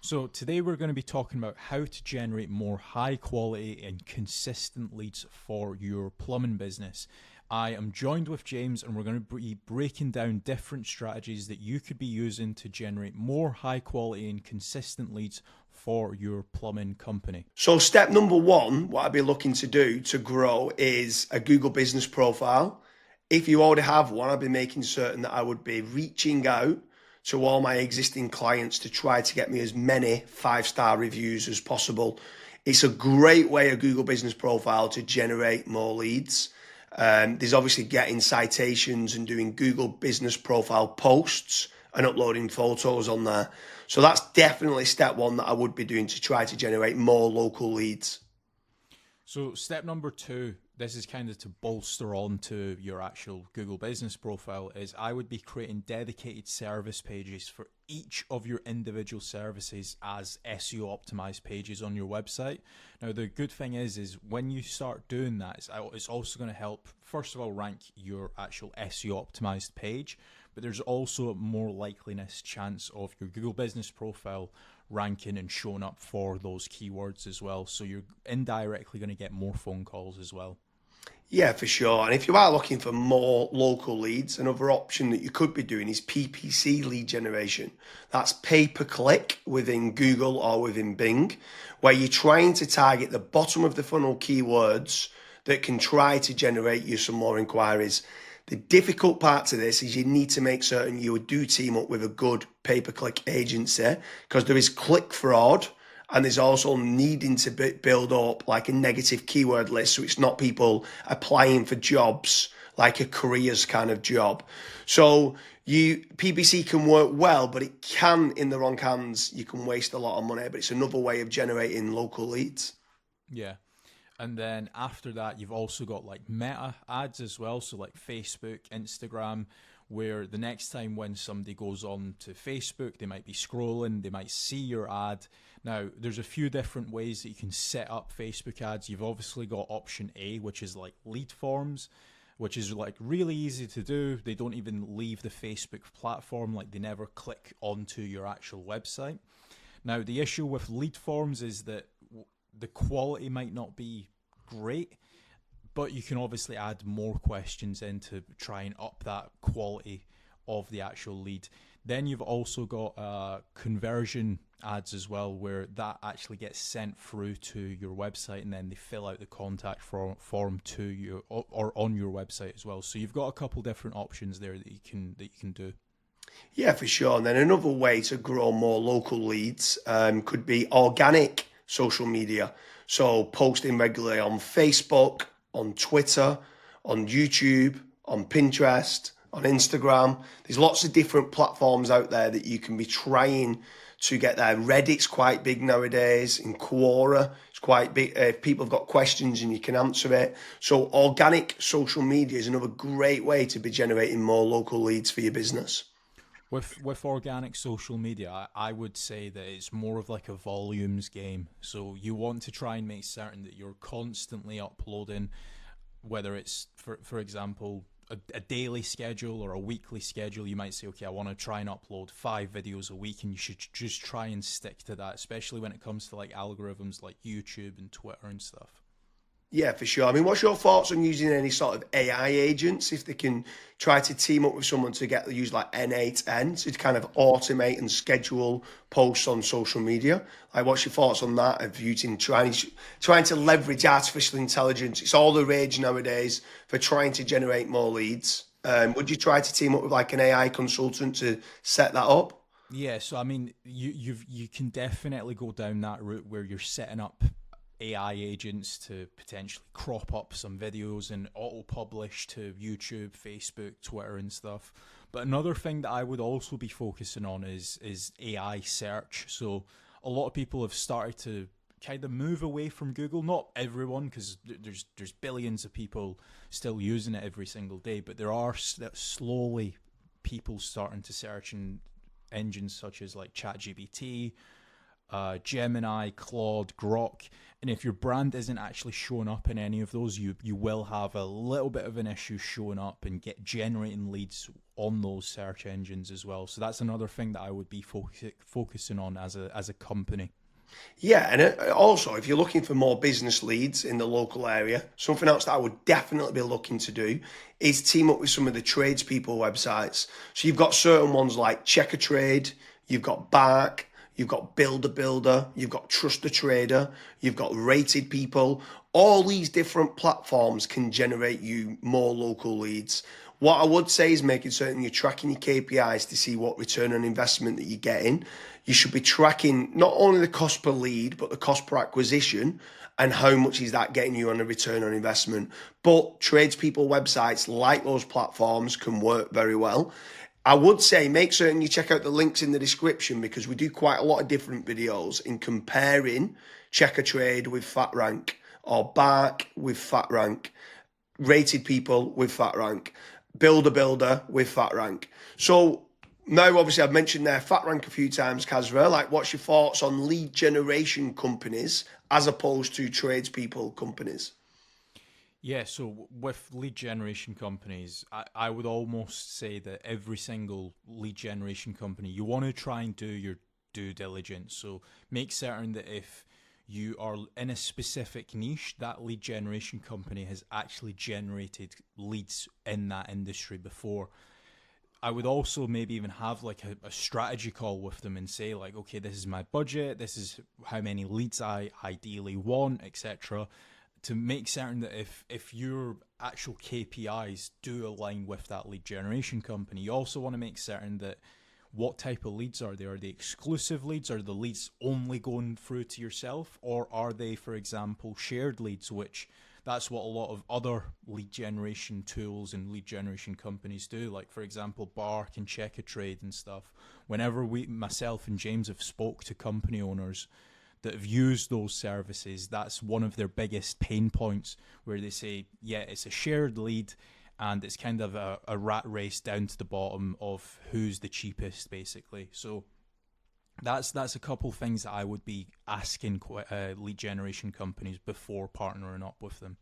So today we're going to be talking about how to generate more high quality and consistent leads for your plumbing business. I am joined with James and we're going to be breaking down different strategies that you could be using to generate more high quality and consistent leads for your plumbing company. So step number one, what I'd be looking to do to grow is a Google business profile. If you already have one, I'd be making certain that I would be reaching out to all my existing clients to try to get me as many 5-star reviews as possible. It's a great way, a Google business profile, to generate more leads. There's obviously getting citations and doing Google business profile posts and uploading photos on there. So that's definitely step one that I would be doing to try to generate more local leads. So step number two, this is kind of to bolster on to your actual Google business profile, is I would be creating dedicated service pages for each of your individual services as SEO optimized pages on your website. Now, the good thing is when you start doing that, it's also going to help, first of all, rank your actual SEO optimized page, but there's also a more likeliness chance of your Google business profile ranking and showing up for those keywords as well. So you're indirectly going to get more phone calls as well. Yeah, for sure. And if you are looking for more local leads, another option that you could be doing is PPC lead generation. That's pay per click within Google or within Bing, where you're trying to target the bottom of the funnel keywords that can try to generate you some more inquiries. The difficult part to this is you need to make certain you do team up with a good pay-per-click agency, because there is click fraud and there's also needing to build up like a negative keyword list, so it's not people applying for jobs like a careers kind of job. So PPC can work well, but it can, in the wrong hands, you can waste a lot of money, but it's another way of generating local leads. Yeah. And then after that, you've also got like meta ads as well. So like Facebook, Instagram, where the next time when somebody goes on to Facebook, they might be scrolling, they might see your ad. Now, there's a few different ways that you can set up Facebook ads. You've obviously got option A, which is like lead forms, which is like really easy to do. They don't even leave the Facebook platform, like they never click onto your actual website. Now, the issue with lead forms is that the quality might not be great, but you can obviously add more questions in to try and up that quality of the actual lead. Then you've also got conversion ads as well, where that actually gets sent through to your website and then they fill out the contact form to you or on your website as well. So you've got a couple different options there that you can do. Yeah, for sure. And then another way to grow more local leads could be organic social media. So posting regularly on Facebook, on Twitter, on YouTube, on Pinterest, on Instagram. There's lots of different platforms out there that you can be trying to get there. Reddit's quite big nowadays. In Quora, it's quite big. If people have got questions and you can answer it. So organic social media is another great way to be generating more local leads for your business. With organic social media, I would say that it's more of like a volumes game. So you want to try and make certain that you're constantly uploading, whether it's, for example, a daily schedule or a weekly schedule. You might say, okay, I want to try and upload 5 videos a week, and you should just try and stick to that, especially when it comes to like algorithms like YouTube and Twitter and stuff. Yeah, for sure. I mean, what's your thoughts on using any sort of AI agents, if they can try to team up with someone to use like N8N to kind of automate and schedule posts on social media? Like, what's your thoughts on that, of using trying to leverage artificial intelligence? It's all the rage nowadays for trying to generate more leads. Would you try to team up with like an AI consultant to set that up? Yeah, so I mean, you can definitely go down that route where you're setting up AI agents to potentially crop up some videos and auto-publish to YouTube, Facebook, Twitter and stuff. But another thing that I would also be focusing on is AI search. So a lot of people have started to kind of move away from Google. Not everyone, because there's billions of people still using it every single day, but there are slowly people starting to search in engines such as like ChatGPT, Gemini, Claude, Grok. And if your brand isn't actually showing up in any of those, you will have a little bit of an issue showing up and get generating leads on those search engines as well. So that's another thing that I would be focusing on as a company. Yeah, and also if you're looking for more business leads in the local area, something else that I would definitely be looking to do is team up with some of the tradespeople websites. So you've got certain ones like Checkatrade, you've got Bark, you've got Builder, you've got Trust the Trader, you've got Rated People. All these different platforms can generate you more local leads. What I would say is making certain you're tracking your KPIs to see what return on investment that you're getting. You should be tracking not only the cost per lead, but the cost per acquisition and how much is that getting you on a return on investment. But tradespeople websites like those platforms can work very well. I would say make certain you check out the links in the description because we do quite a lot of different videos in comparing Checkatrade with FatRank or Bark with FatRank, Rated People with FatRank, Builder with FatRank. So now obviously I've mentioned there FatRank a few times, Casra. Like what's your thoughts on lead generation companies as opposed to tradespeople companies? Yeah, so with lead generation companies, I would almost say that every single lead generation company, you want to try and do your due diligence. So make certain that if you are in a specific niche, that lead generation company has actually generated leads in that industry before. I would also maybe even have like a strategy call with them and say like, okay, this is my budget, this is how many leads I ideally want, etc. To make certain that if your actual KPIs do align with that lead generation company, you also want to make certain that what type of leads are they? Are they exclusive leads? Are the leads only going through to yourself? Or are they, for example, shared leads, which that's what a lot of other lead generation tools and lead generation companies do. Like, for example, Bark and Checkatrade and stuff. Whenever myself and James have spoke to company owners that have used those services, that's one of their biggest pain points where they say, yeah, it's a shared lead and it's kind of a rat race down to the bottom of who's the cheapest, basically. So that's a couple things that I would be asking lead generation companies before partnering up with them.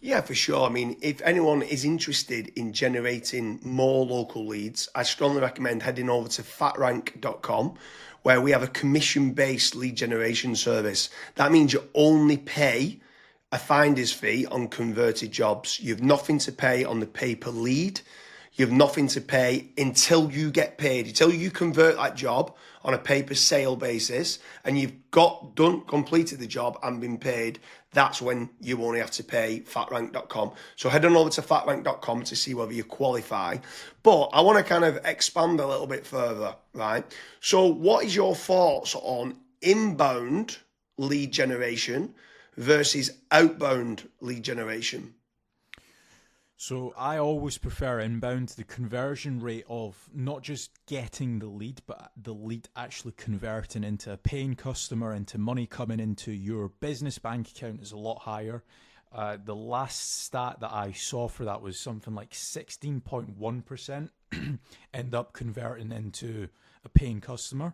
Yeah, for sure. I mean, if anyone is interested in generating more local leads, I strongly recommend heading over to fatrank.com, where we have a commission-based lead generation service. That means you only pay a finder's fee on converted jobs. You have nothing to pay on the pay per lead. You have nothing to pay until you get paid, until you convert that job on a pay per sale basis and you've completed the job and been paid. That's when you only have to pay fatrank.com. So head on over to fatrank.com to see whether you qualify. But I want to kind of expand a little bit further, right? So what is your thoughts on inbound lead generation versus outbound lead generation? So I always prefer inbound. The conversion rate of not just getting the lead, but the lead actually converting into a paying customer, into money coming into your business bank account is a lot higher. The last stat that I saw for that was something like 16.1% end up converting into a paying customer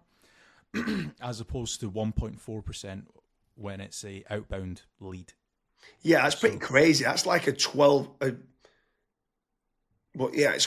as opposed to 1.4% when it's a outbound lead. Yeah, that's pretty crazy. That's like a 12... But yeah, it's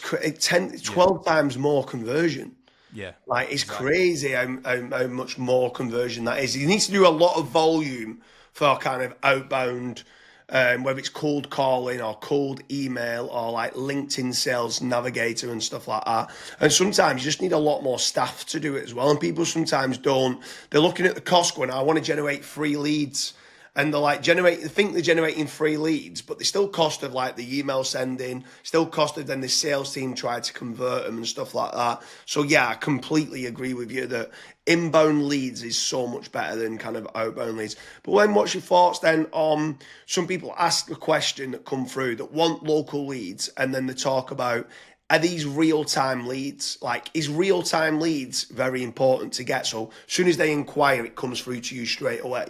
12 times more conversion. Yeah, Like it's exactly. crazy how much more conversion that is. You need to do a lot of volume for kind of outbound, whether it's cold calling or cold email or like LinkedIn Sales Navigator and stuff like that. And sometimes you just need a lot more staff to do it as well. And people sometimes don't. They're looking at the cost going, I want to generate free leads. And they're like they think they're generating free leads, but they still cost of like the email sending, still cost of then the sales team try to convert them and stuff like that. So yeah, I completely agree with you that inbound leads is so much better than kind of outbound leads. But when what's your thoughts then on some people ask the question that come through that want local leads and then they talk about are these real-time leads? Like, is real-time leads very important to get? So as soon as they inquire, it comes through to you straight away.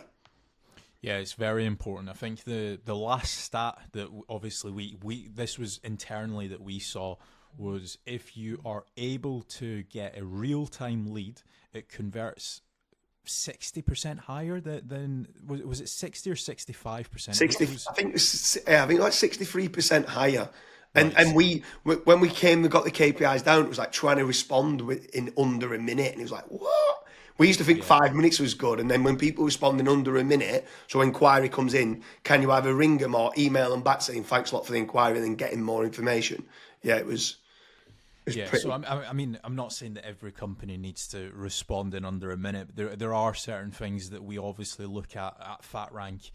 Yeah, it's very important. I think the last stat that obviously we this was internally that we saw was if you are able to get a real-time lead, it converts 60% higher than was it 60 or 65%? 60, I think I think like 63% higher. And Right. when we got the KPIs down, it was like trying to respond in under a minute, and it was like, what? We used to think Yeah. 5 minutes was good, and then when people respond in under a minute, so inquiry comes in, can you either ring them or email them back saying thanks a lot for the inquiry and then getting more information? Yeah, it was Yeah, so pretty. I mean, I'm not saying that every company needs to respond in under a minute. But there are certain things that we obviously look at FatRank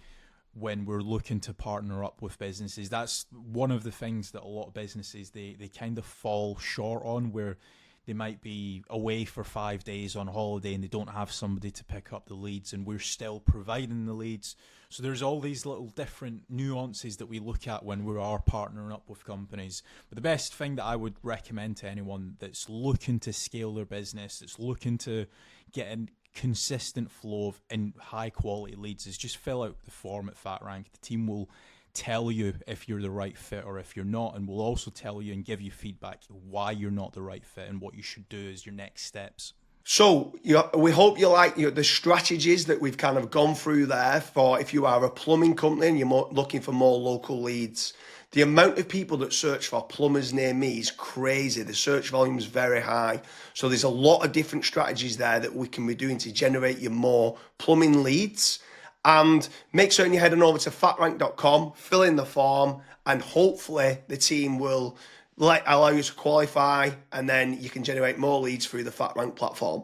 when we're looking to partner up with businesses. That's one of the things that a lot of businesses they kind of fall short on, where they might be away for 5 days on holiday and they don't have somebody to pick up the leads, and we're still providing the leads. So there's all these little different nuances that we look at when we are partnering up with companies. But the best thing that I would recommend to anyone that's looking to scale their business, that's looking to get a consistent flow of and high quality leads, is just fill out the form at FatRank. The team will tell you if you're the right fit or if you're not, and we'll also tell you and give you feedback why you're not the right fit and what you should do as your next steps. So we hope you like the strategies that we've kind of gone through there for if you are a plumbing company and you're looking for more local leads. The amount of people that search for plumbers near me is crazy. The search volume is very high. So there's a lot of different strategies there that we can be doing to generate you more plumbing leads. And make certain you're heading over to fatrank.com, fill in the form, and hopefully the team will allow you to qualify, and then you can generate more leads through the FatRank platform.